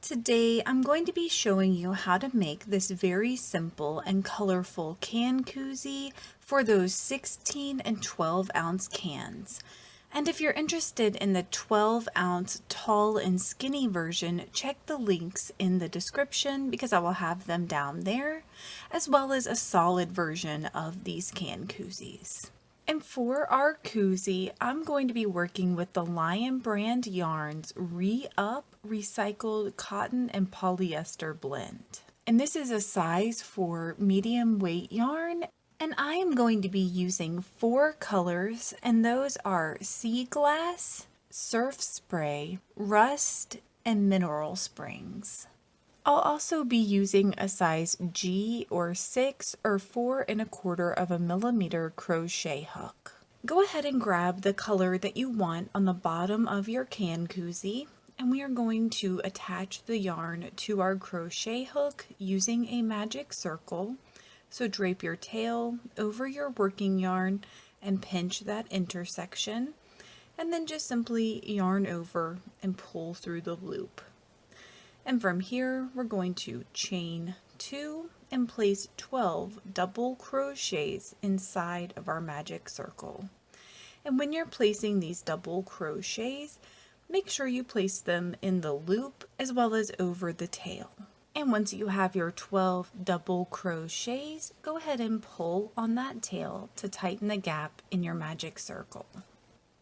Today I'm going to be showing you how to make this very simple and colorful can koozie for those 16 and 12 ounce cans. And if you're interested in the 12 ounce tall and skinny version, check the links in the description because I will have them down there, as well as a solid version of these can koozies. And for our koozie, I'm going to be working with the Lion brand yarns Re-Up Recycled Cotton and Polyester Blend. And this is a size for medium weight yarn. And I am going to be using 4 colors, and those are Sea Glass, Surf Spray, Rust, and Mineral Springs. I'll also be using a size G or 6 or 4 1/4 of a millimeter crochet hook. Go ahead and grab the color that you want on the bottom of your can koozie, and we are going to attach the yarn to our crochet hook using a magic circle. So drape your tail over your working yarn and pinch that intersection, and then just simply yarn over and pull through the loop. And from here, we're going to chain 2 and place 12 double crochets inside of our magic circle. And when you're placing these double crochets, make sure you place them in the loop as well as over the tail. And once you have your 12 double crochets, go ahead and pull on that tail to tighten the gap in your magic circle.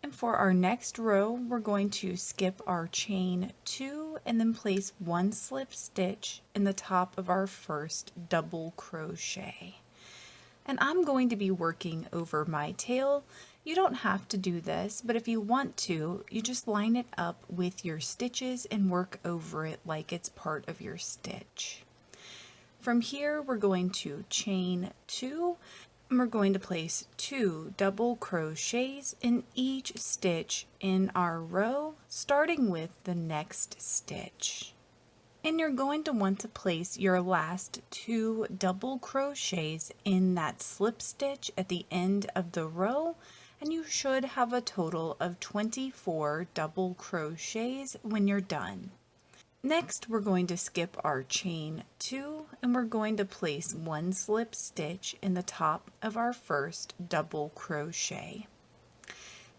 And for our next row, we're going to skip our chain 2 and then place 1 slip stitch in the top of our first double crochet. And I'm going to be working over my tail. You don't have to do this, but if you want to, you just line it up with your stitches and work over it like it's part of your stitch. From here, we're going to chain 2. And we're going to place 2 double crochets in each stitch in our row, starting with the next stitch. And you're going to want to place your last 2 double crochets in that slip stitch at the end of the row, and you should have a total of 24 double crochets when you're done. Next, we're going to skip our chain 2 and we're going to place 1 slip stitch in the top of our first double crochet.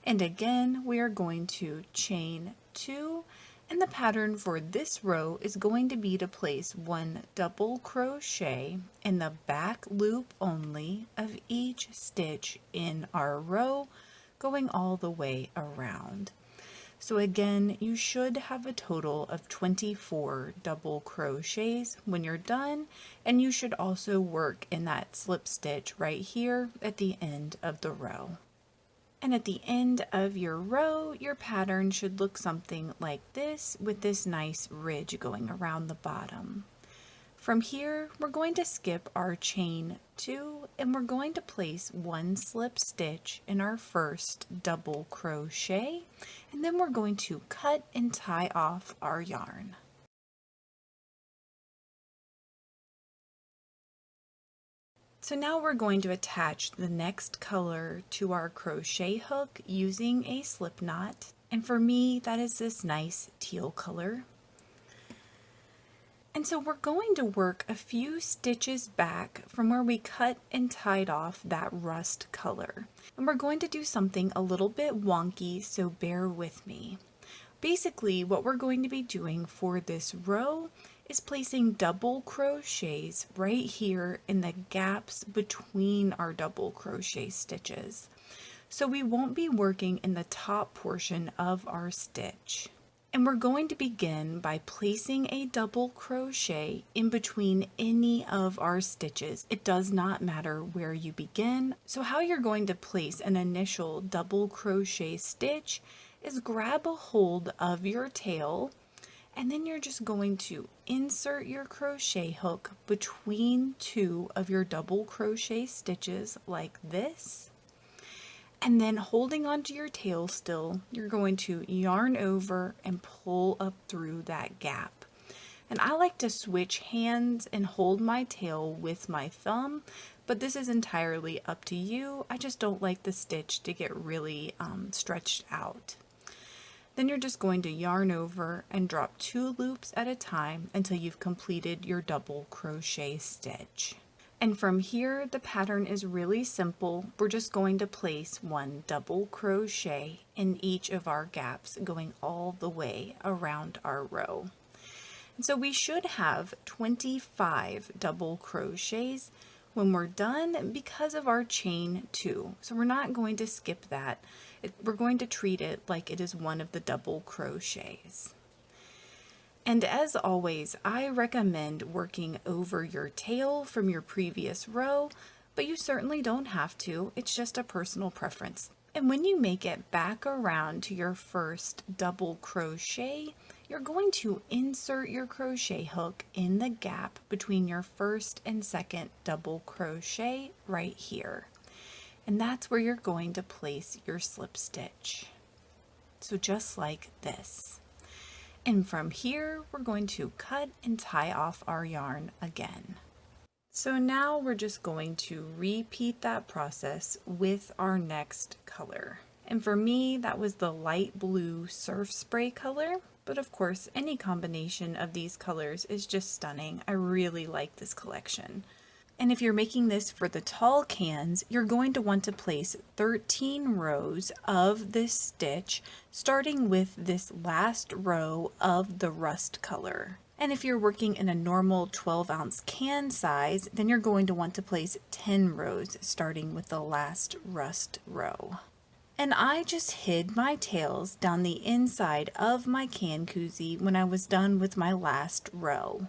And again, we are going to chain 2, and the pattern for this row is going to be to place 1 double crochet in the back loop only of each stitch in our row, going all the way around. So again, you should have a total of 24 double crochets when you're done, and you should also work in that slip stitch right here at the end of the row. And at the end of your row, your pattern should look something like this, with this nice ridge going around the bottom. From here, we're going to skip our chain 2 and we're going to place 1 slip stitch in our first double crochet, and then we're going to cut and tie off our yarn. So now we're going to attach the next color to our crochet hook using a slip knot, and for me that is this nice teal color. And so we're going to work a few stitches back from where we cut and tied off that rust color. And we're going to do something a little bit wonky, so bear with me. Basically, what we're going to be doing for this row is placing double crochets right here in the gaps between our double crochet stitches. So we won't be working in the top portion of our stitch. And we're going to begin by placing a double crochet in between any of our stitches. It does not matter where you begin. So how you're going to place an initial double crochet stitch is grab a hold of your tail, and then you're just going to insert your crochet hook between 2 of your double crochet stitches like this. And then holding onto your tail still, you're going to yarn over and pull up through that gap. And I like to switch hands and hold my tail with my thumb, but this is entirely up to you. I just don't like the stitch to get really stretched out. Then you're just going to yarn over and drop 2 loops at a time until you've completed your double crochet stitch. And from here, the pattern is really simple. We're just going to place 1 double crochet in each of our gaps, going all the way around our row. And so we should have 25 double crochets when we're done because of our chain 2. So we're not going to skip that. We're going to treat it like it is one of the double crochets. And as always, I recommend working over your tail from your previous row, but you certainly don't have to. It's just a personal preference. And when you make it back around to your first double crochet, you're going to insert your crochet hook in the gap between your first and second double crochet right here. And that's where you're going to place your slip stitch. So just like this. And from here, we're going to cut and tie off our yarn again. So now we're just going to repeat that process with our next color. And for me, that was the light blue surf spray color. But of course, any combination of these colors is just stunning. I really like this collection. And if you're making this for the tall cans, you're going to want to place 13 rows of this stitch, starting with this last row of the rust color. And if you're working in a normal 12-ounce can size, then you're going to want to place 10 rows, starting with the last rust row. And I just hid my tails down the inside of my can koozie when I was done with my last row.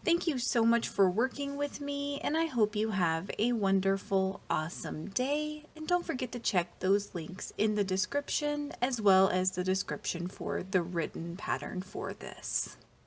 Thank you so much for working with me, and I hope you have a wonderful, awesome day. And don't forget to check those links in the description, as well as the description for the written pattern for this.